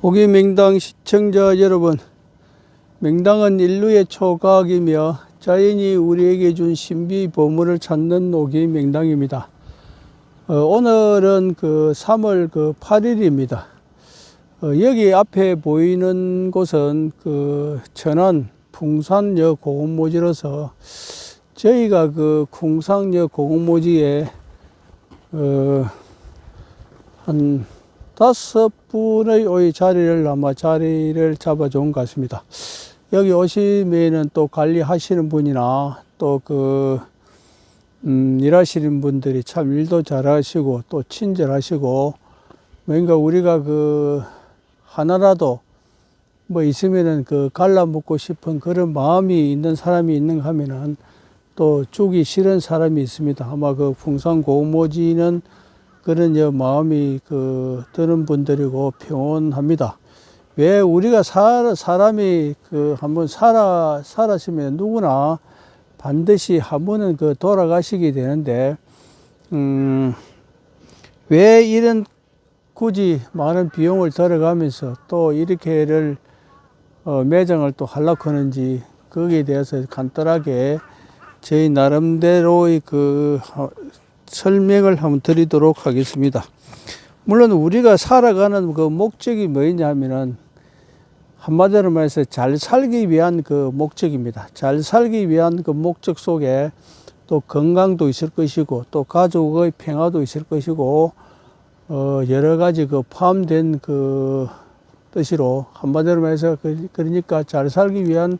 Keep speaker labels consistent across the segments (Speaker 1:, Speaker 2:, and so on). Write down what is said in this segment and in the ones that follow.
Speaker 1: 오기 맹당 시청자 여러분, 맹당은 인류의 초각이며 자연이 우리에게 준 신비 보물을 찾는 오기 맹당입니다. 오늘은 3월 8일입니다. 여기 앞에 보이는 곳은 천안 풍산역 공원모지로서 저희가 풍산역 공원모지에 한 5분의 자리를 잡아준 것 같습니다. 여기 오시면은 또 관리하시는 분이나 또 일하시는 분들이 참 일도 잘하시고 또 친절하시고, 뭔가 우리가 하나라도 뭐 있으면은 갈라 먹고 싶은 그런 마음이 있는 사람이 있는가 하면은 또 주기 싫은 사람이 있습니다. 아마 풍산 공모지는 그런 마음이 드는 분들이고 평온합니다. 왜 우리가 사람이 한번 살았으면 누구나 반드시 한 번은 돌아가시게 되는데, 왜 이런 굳이 많은 비용을 들어가면서 또 이렇게를 매장을 또 하려고 하는지, 거기에 대해서 간단하게 저희 나름대로의 설명을 한번 드리도록 하겠습니다. 물론 우리가 살아가는 목적이 뭐냐 하면은 한마디로 말해서 잘 살기 위한 목적입니다. 잘 살기 위한 목적 속에 또 건강도 있을 것이고 또 가족의 평화도 있을 것이고 여러 가지 포함된 뜻으로 한마디로 말해서 그러니까 잘 살기 위한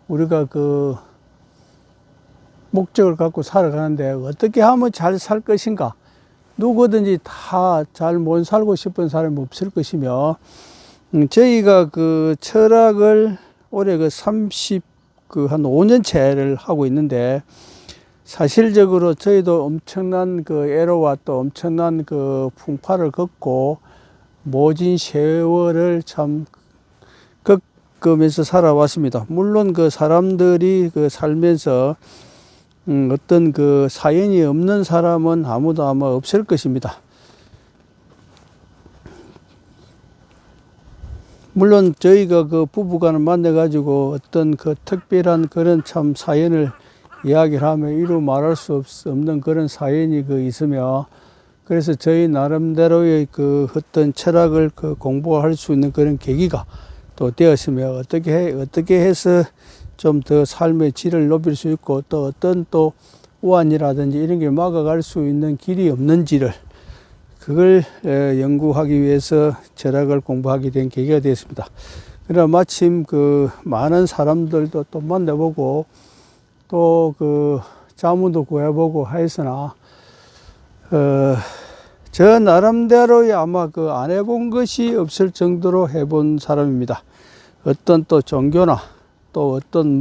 Speaker 1: 우리가 목적을 갖고 살아가는데 어떻게 하면 잘 살 것인가? 누구든지 다 잘 못 살고 싶은 사람이 없을 것이며, 저희가 철학을 올해 한 5년째를 하고 있는데, 사실적으로 저희도 엄청난 애로와 또 엄청난 풍파를 겪고 모진 세월을 참 겪으면서 살아왔습니다. 물론 사람들이 살면서 어떤 사연이 없는 사람은 아무도 아마 없을 것입니다. 물론 저희가 부부간을 만나가지고 어떤 특별한 그런 참 사연을 이야기를 하면 이루 말할 수 없는 그런 사연이 있으며, 그래서 저희 나름대로의 어떤 철학을 공부할 수 있는 그런 계기가 또 되었으며, 어떻게 해서 좀 더 삶의 질을 높일 수 있고 또 어떤 또 우환이라든지 이런 게 막아갈 수 있는 길이 없는지를 그걸 연구하기 위해서 철학을 공부하게 된 계기가 되었습니다. 그러나 마침 많은 사람들도 또 만나보고 또 자문도 구해보고 하였으나 저 나름대로의 아마 안 해본 것이 없을 정도로 해본 사람입니다. 어떤 또 종교나 또 어떤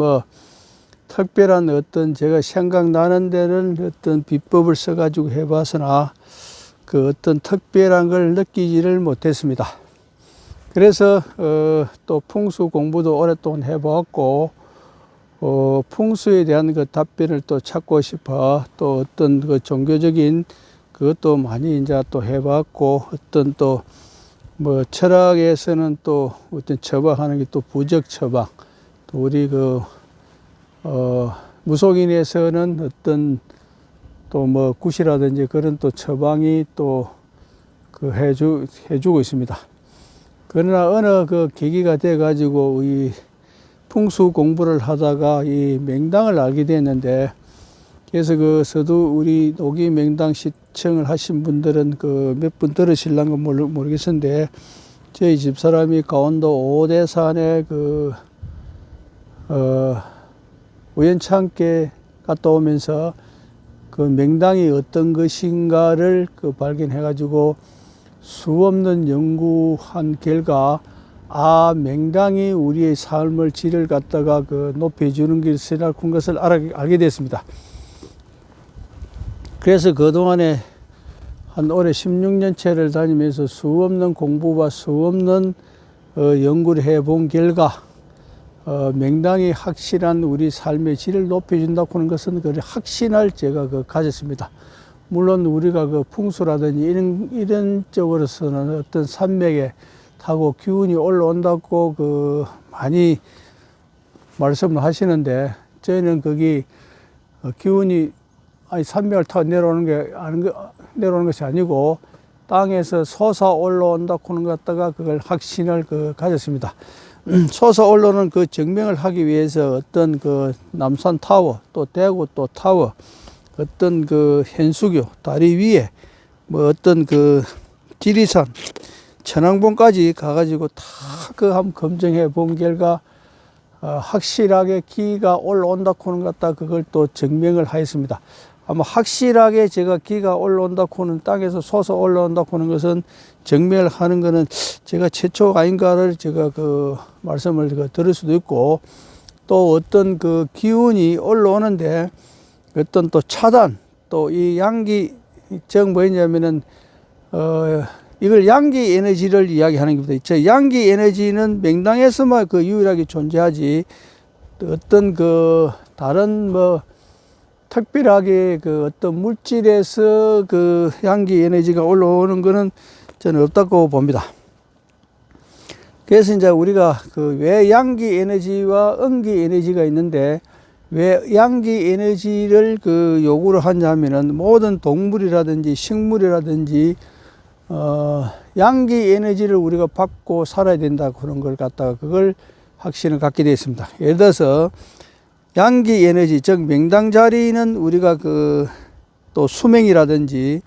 Speaker 1: 특별한 어떤 제가 생각나는 데는 어떤 비법을 써가지고 해봤으나 어떤 특별한 걸 느끼지를 못했습니다. 그래서 또 풍수 공부도 오랫동안 해봤고 풍수에 대한 답변을 또 찾고 싶어 또 어떤 종교적인 그것도 많이 이제 또 해봤고, 어떤 또 철학에서는 또 어떤 처방하는 게 또 부적 처방, 또 우리 무속인에서는 어떤 또 굿이라든지 그런 또 처방이 또 해주고 있습니다. 그러나 어느 계기가 돼 가지고 이 풍수 공부를 하다가 이 맹당을 알게 됐는데, 그래서 서도 우리 오기 맹당 시청을 하신 분들은 몇 분 들으실랑가 모르겠는데, 저희 집사람이 강원도 오대산에 우연찮게 갔다 오면서 맹당이 어떤 것인가를 발견해 가지고 수없는 연구한 결과 맹당이 우리의 삶의 질을 갖다가 높여주는 것이라는 것을 알게 됐습니다. 그래서 그동안에 한 올해 16년째를 다니면서 수없는 공부와 수없는 연구를 해본 결과 맹당이 확실한 우리 삶의 질을 높여준다고 하는 것은 확신을 제가 가졌습니다. 물론 우리가 풍수라든지 이런 쪽으로서는 어떤 산맥의 타고 기운이 올라온다고 그 많이 말씀을 하시는데, 저희는 거기 기운이 산맥을 타고 내려오는 것이 아니고 땅에서 솟아 올라온다고 하는 것 갖다가 그걸 확신을 가졌습니다. 솟아 올라오는 그 증명을 하기 위해서 어떤 그 남산 타워, 또 대구 또 타워, 어떤 그 현수교 다리 위에 뭐 어떤 그 지리산 천왕봉까지 가가지고 다 그 한번 검증해 본 결과 확실하게 기가 올라온다고 하는 것 같다, 그걸 또 증명을 하였습니다. 아마 확실하게 제가 기가 올라온다고 하는, 땅에서 솟아 올라온다고 하는 것은 증명을 하는 것은 제가 최초가 아닌가를 제가 그 말씀을 들을 수도 있고, 또 어떤 그 기운이 올라오는데 어떤 또 차단, 또 이 양기, 즉 뭐냐면은 이걸 양기 에너지를 이야기하는 겁니다. 저 양기 에너지는 명당에서만 그 유일하게 존재하지, 어떤 그 다른 뭐 특별하게 그 어떤 물질에서 그 양기 에너지가 올라오는 거는 저는 없다고 봅니다. 그래서 이제 우리가 그 왜 양기 에너지와 음기 에너지가 있는데, 왜 양기 에너지를 그 요구를 하냐면은, 모든 동물이라든지 식물이라든지 양기 에너지를 우리가 받고 살아야 된다고 그런 걸 갖다가 그걸 확신을 갖게 되어 있습니다. 예를 들어서 양기 에너지, 즉 명당 자리는 우리가 그 또 수명이라든지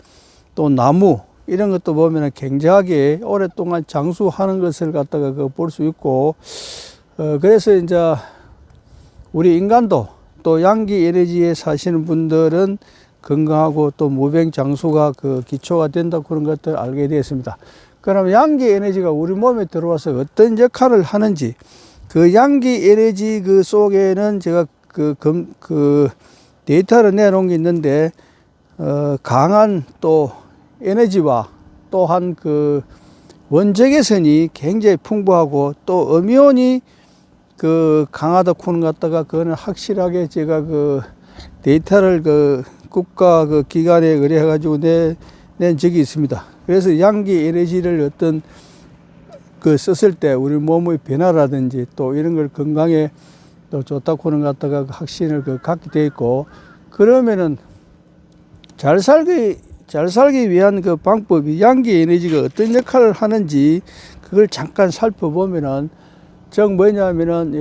Speaker 1: 또 나무 이런 것도 보면은 굉장하게 오랫동안 장수하는 것을 갖다가 그 볼 수 있고, 그래서 이제 우리 인간도 또 양기 에너지에 사시는 분들은 건강하고 또 무병장수가 그 기초가 된다고 그런 것들을 알게 되었습니다. 그럼 양기 에너지가 우리 몸에 들어와서 어떤 역할을 하는지, 그 양기 에너지 그 속에는 제가 그 데이터를 내놓은 게 있는데, 강한 또 에너지와 또한 그 원적외선이 굉장히 풍부하고, 또 음이온이 그 강하다 쿠는 것 같다가 그거는 확실하게 제가 그 데이터를 그 국가 그 기관에 의뢰해가지고 낸 적이 있습니다. 그래서 양기 에너지를 어떤 그 썼을 때 우리 몸의 변화라든지 또 이런 걸 건강에 또 좋다고 하는 것 같다가 확신을 그 갖게 돼 있고, 그러면은 잘 살기 위한 그 방법이, 양기 에너지가 어떤 역할을 하는지 그걸 잠깐 살펴보면은, 즉 뭐냐면은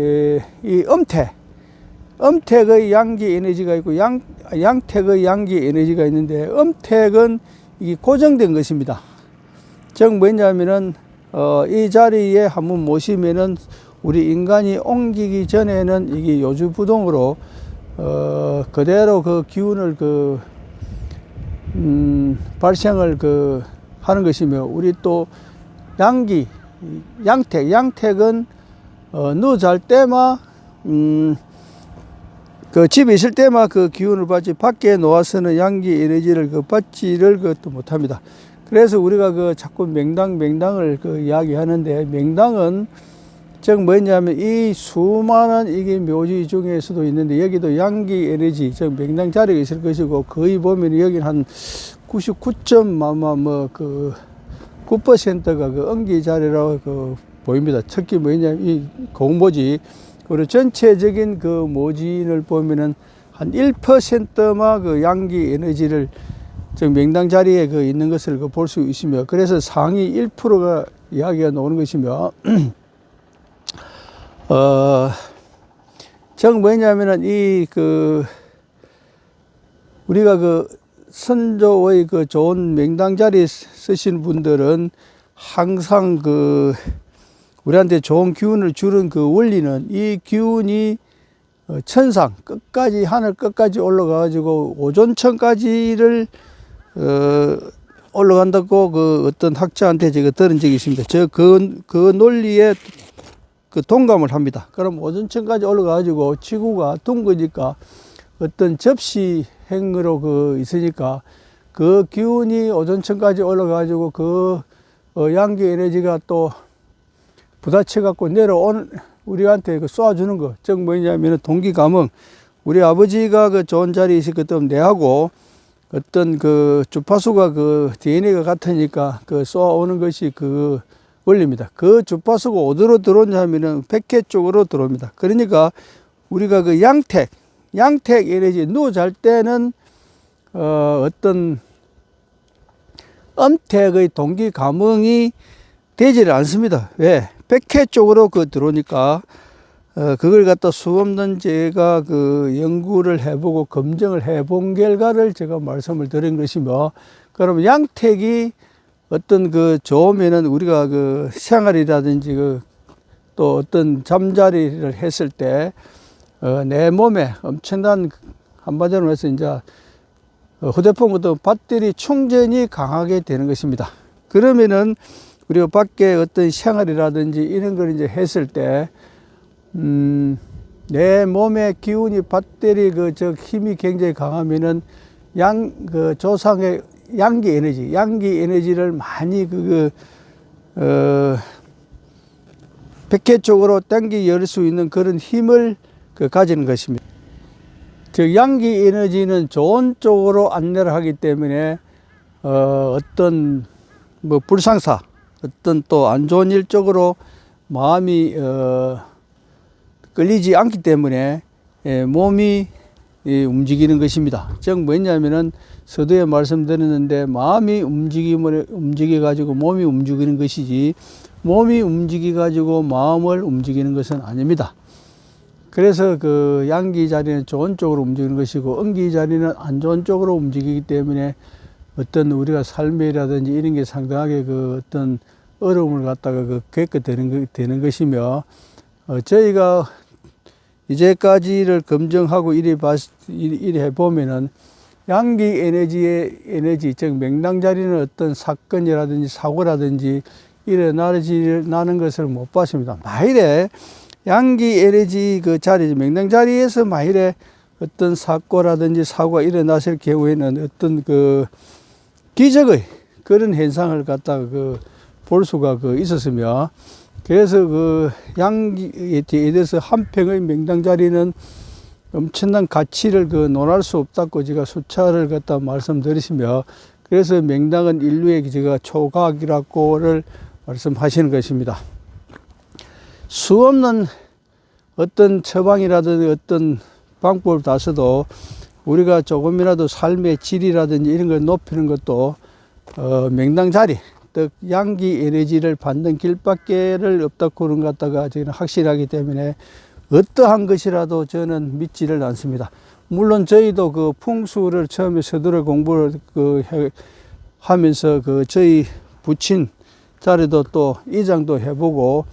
Speaker 1: 이 음택의 양기 에너지가 있고 양택의 양기 에너지가 있는데, 음택은 이게 고정된 것입니다. 즉 뭐냐면은 이 자리에 한번 모시면은 우리 인간이 옮기기 전에는 이게 요주부동으로 그대로 그 기운을 발생을 하는 것이며, 우리 또 양택은 누워 잘 때만 그 집에 있을 때만 그 기운을 받지, 밖에 놓아서는 양기 에너지를 받지를 또 못합니다. 그래서 우리가 자꾸 명당을 이야기하는데, 명당은 즉 뭐냐면 이 수많은 이게 묘지 중에서도 있는데, 여기도 양기 에너지, 즉 명당 자리가 있을 것이고, 거의 보면 여기는 한 99.9%가 그 음기 자리라고 보입니다. 특히 뭐냐면 이 공모지, 그리고 전체적인 그 모진을 보면은 한 1%만 그 양기 에너지를, 즉 명당 자리에 있는 것을 볼 수 있으며, 그래서 상위 1%가 이야기가 나오는 것이며, 즉 뭐냐면은 우리가 선조의 좋은 명당 자리에 쓰신 분들은 항상 우리한테 좋은 기운을 주는 그 원리는, 이 기운이 천상 끝까지, 하늘 끝까지 올라가 가지고 오존천까지를 올라간다고 어떤 학자한테 제가 들은 적이 있습니다. 그 논리에 동감을 합니다. 그럼 오존천까지 올라가 가지고 지구가 둥그니까 어떤 접시행으로 있으니까, 그 기운이 오존천까지 올라가 가지고 양기 에너지가 또 부딪혀 갖고 내려온 우리한테 쏘아주는 거. 즉 뭐냐면 동기감흥. 우리 아버지가 좋은 자리에 있을 것 때문에 내하고 어떤 주파수가 DNA가 같으니까 쏘아오는 것이 원리입니다. 그 주파수가 어디로 들어오냐 하면은 백회 쪽으로 들어옵니다. 그러니까 우리가 그 양택 에너지 누워 잘 때는 어떤 음택의 동기 감흥이 되지를 않습니다. 왜? 백회 쪽으로 그 들어오니까 그걸 갖다 수없는 제가 그 연구를 해보고 검증을 해본 결과를 제가 말씀을 드린 것이며, 그러면 양택이 어떤 그 좋으면은 우리가 그 생활이라든지 또 어떤 잠자리를 했을 때 내 몸에 엄청난, 한마디로 해서 이제 휴대폰 같은 배터리 충전이 강하게 되는 것입니다. 그러면은 우리가 밖에 어떤 생활이라든지 이런 걸 이제 했을 때 내 몸의 기운이 배터리 힘이 굉장히 강하면은 조상의 양기 에너지를 많이 백회 쪽으로 당겨 열 수 있는 그런 힘을 가지는 것입니다. 즉 양기 에너지는 좋은 쪽으로 안내를 하기 때문에 어떤 불상사, 어떤 또 안 좋은 일 쪽으로 마음이 끌리지 않기 때문에 몸이 움직이는 것입니다. 즉 뭐냐면은 서두에 말씀드렸는데, 마음이 움직여 가지고 몸이 움직이는 것이지, 몸이 움직여 가지고 마음을 움직이는 것은 아닙니다. 그래서 그 양기 자리는 좋은 쪽으로 움직이는 것이고 음기 자리는 안 좋은 쪽으로 움직이기 때문에 어떤 우리가 삶이라든지 이런 게 상당하게 그 어떤 어려움을 갖다가 겪게 되는 것이며, 저희가 이제까지를 검증하고 이래 해보면은 양기 에너지, 즉 맹당 자리는 어떤 사건이라든지 사고라든지 일어나는 것을 못 봤습니다. 마일에 양기 에너지 그 자리, 맹당 자리에서 마일에 어떤 사고라든지 사고가 일어났을 경우에는 어떤 그 기적의 그런 현상을 갖다가 볼 수가 있었으며, 그래서 그 양기에 대해서 한 평의 맹당 자리는 엄청난 가치를 논할 수 없다고 제가 수차를 갖다 말씀드리시며, 그래서 맹당은 인류의 제가 초과학이라고를 말씀하시는 것입니다. 수없는 어떤 처방이라든지 어떤 방법을 다 써도 우리가 조금이라도 삶의 질이라든지 이런 걸 높이는 것도 맹당 자리, 즉 양기 에너지를 받는 길밖에를 없다고 그런 것 갖다가 저는 확실하기 때문에 어떠한 것이라도 저는 믿지를 않습니다. 물론 저희도 그 풍수를 처음에 서두에 공부를 하면서 저희 부친 자리도 또 이장도 해보고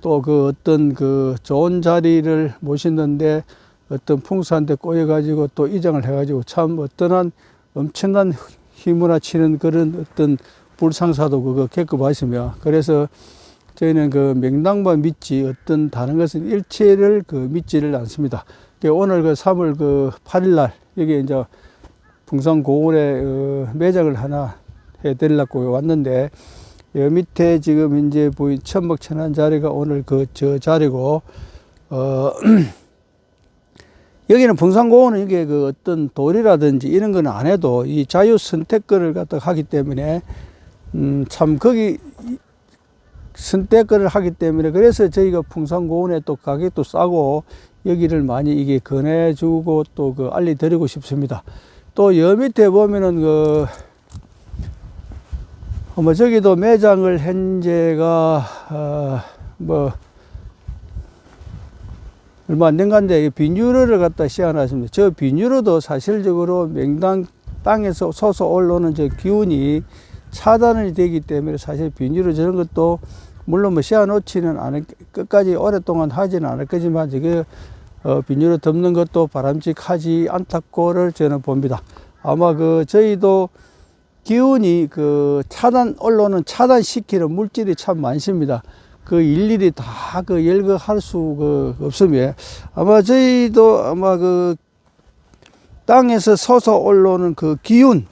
Speaker 1: 또 어떤 좋은 자리를 모셨는데 어떤 풍수한테 꼬여가지고 또 이장을 해가지고 참 어떠한 엄청난 힘을 치는 그런 어떤 불상사도 겪어봤으며, 그래서 저희는 맹당만 믿지 어떤 다른 것은 일체를 믿지를 않습니다. 오늘 3월 8일 날 여기 이제 풍산고원에 매장을 하나 해드리려고 왔는데, 여 밑에 지금 이제 보인 천막천한 자리가 오늘 저 자리고, 여기는 풍산고원은 이게 어떤 돌이라든지 이런 건 안 해도 이 자유 선택권을 갖다 하기 때문에 참 거기 선택권을 하기 때문에, 그래서 저희가 풍산고원에 또 가격도 싸고 여기를 많이 이게 권해주고 또 알려드리고 싶습니다. 또 여 밑에 보면은 저기도 매장을 현재가 얼마 안 된 건데 비닐을 갖다 씌워놨습니다. 저 비닐도 사실적으로 맹당 땅에서 솟아 올라오는 저 기운이 차단이 되기 때문에 사실 비닐을 저런 것도 물론 씌워놓지는 않을, 끝까지 오랫동안 하지는 않을 거지만 비닐을 덮는 것도 바람직하지 않다고를 저는 봅니다. 아마 저희도 기운이 올라오는 차단시키는 물질이 참 많습니다. 일일이 다 열거할 수 없으면 아마 저희도 아마 땅에서 솟아 올라오는 기운,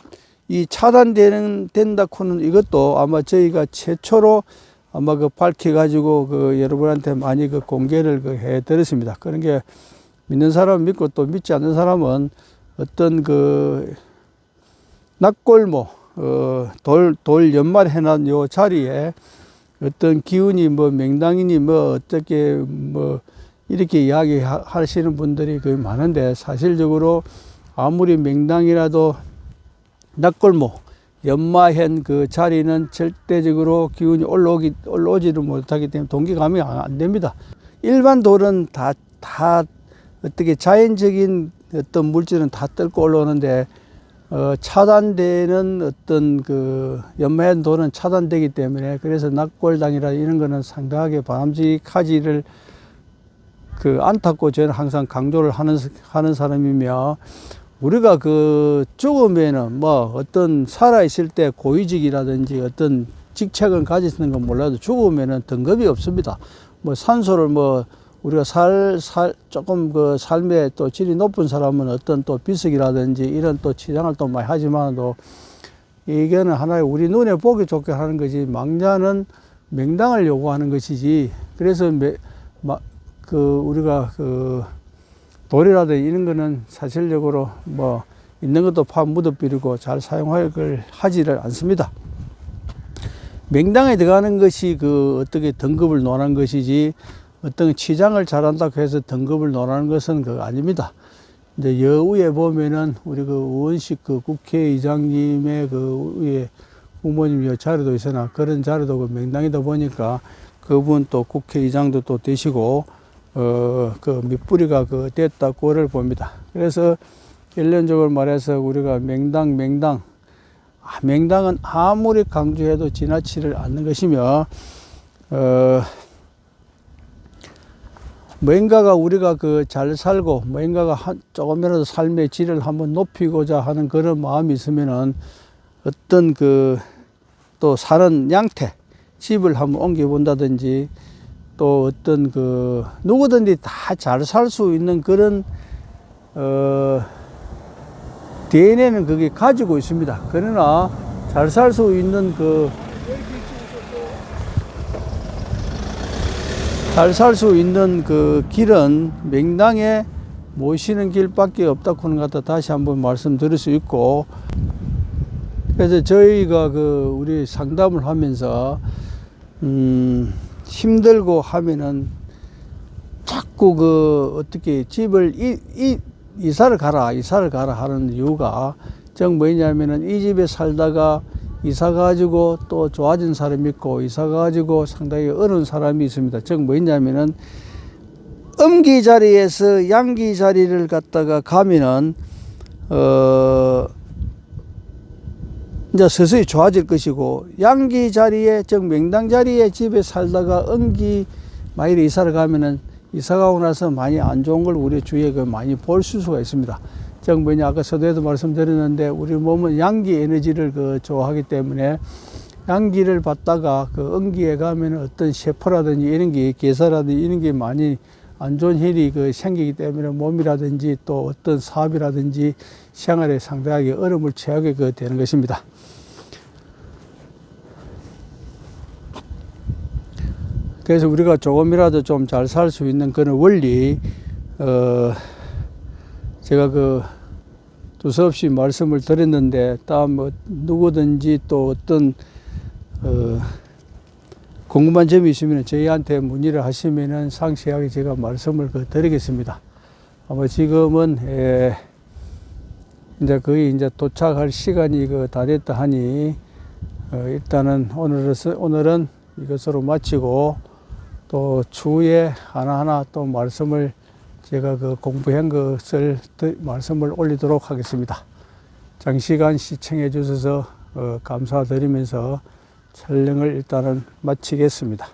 Speaker 1: 이 차단된다고는 이것도 아마 저희가 최초로 아마 밝혀가지고 여러분한테 많이 공개를 해드렸습니다. 그런 게 믿는 사람은 믿고 또 믿지 않는 사람은 어떤 낙골모, 돌 연말 해놓은 요 자리에 어떤 기운이 뭐 맹당이니 뭐 어떻게 뭐 이렇게 이야기하시는 분들이 거의 많은데, 사실적으로 아무리 맹당이라도 낙골목 연마현 그 자리는 절대적으로 기운이 올라오지를 못하기 때문에 동기감이 안 됩니다. 일반 돌은 다 어떻게 자연적인 어떤 물질은 다 뚫고 올라오는데, 차단되는 어떤 그 연마현 돌은 차단되기 때문에, 그래서 낙골당이라 이런 거는 상당하게 바람직하지를 않다고 저는 항상 강조를 하는 사람이며, 우리가 그 죽으면은 뭐 어떤 살아있을 때 고위직이라든지 어떤 직책은 가지는 건 몰라도 죽으면은 등급이 없습니다. 뭐 산소를 뭐 우리가 조금 그 삶의 또 질이 높은 사람은 어떤 또 비석이라든지 이런 또 치장을 또 많이 하지만도, 이게는 하나의 우리 눈에 보기 좋게 하는 것이, 망자는 맹당을 요구하는 것이지. 그래서 우리가 돌이라든지 이런 거는 사실적으로 뭐 있는 것도 묻어버리고 잘 사용할 걸 하지를 않습니다. 맹당에 들어가는 것이 어떻게 등급을 논한 것이지, 어떤 치장을 잘한다고 해서 등급을 논하는 것은 아닙니다. 이제 여우에 보면은 우리 우원식 국회의장님의 위에 부모님 자리도 있으나, 그런 자리도 맹당이다 보니까 그분 또 국회의장도 또 되시고, 밑뿌리가 됐다고를 봅니다. 그래서 결론적으로 말해서 우리가 맹당은 아무리 강조해도 지나치를 않는 것이며, 뭔가가 우리가 잘 살고 뭔가가 조금이라도 삶의 질을 한번 높이고자 하는 그런 마음이 있으면은, 어떤 또 사는 양태, 집을 한번 옮겨본다든지, 또 어떤 누구든지 다 잘 살 수 있는 그런 DNA는 그게 가지고 있습니다. 그러나 잘 살 수 있는 길은 맹당에 모시는 길밖에 없다고 하는 것 같아 다시 한번 말씀드릴 수 있고, 그래서 저희가 우리 상담을 하면서 힘들고 하면은 자꾸 어떻게 집을 이사를 가라 하는 이유가 뭐냐면은, 이 집에 살다가 이사 가지고 또 좋아진 사람이 있고, 이사 가지고 상당히 어려운 사람이 있습니다. 뭐냐면은, 음기 자리에서 양기 자리를 갖다가 가면은 이제 서서히 좋아질 것이고, 양기 자리에 맹당 자리에 집에 살다가 음기 만일에 이사를 가면은, 이사 가고 나서 많이 안 좋은 걸 우리 주위에 많이 볼 수가 있습니다. 아까 서두에도 말씀드렸는데, 우리 몸은 양기 에너지를 좋아하기 때문에, 양기를 받다가 음기에 가면 어떤 세포라든지 이런 게, 개사라든지 이런 게 많이 안 좋은 일이 생기기 때문에, 몸이라든지 또 어떤 사업이라든지 생활에 상당하게 어려움을 처하게 되는 것입니다. 그래서 우리가 조금이라도 좀 잘 살 수 있는 그런 원리, 제가 두서없이 말씀을 드렸는데, 다음 누구든지 또 어떤 궁금한 점이 있으면 저희한테 문의를 하시면은 상세하게 제가 말씀을 드리겠습니다. 아마 지금은 이제 거의 이제 도착할 시간이 다 됐다 하니, 일단은 오늘은 이것으로 마치고, 또 추후에 하나하나 또 말씀을 제가 공부한 것을 말씀을 올리도록 하겠습니다. 장시간 시청해 주셔서 감사드리면서 촬영을 일단은 마치겠습니다.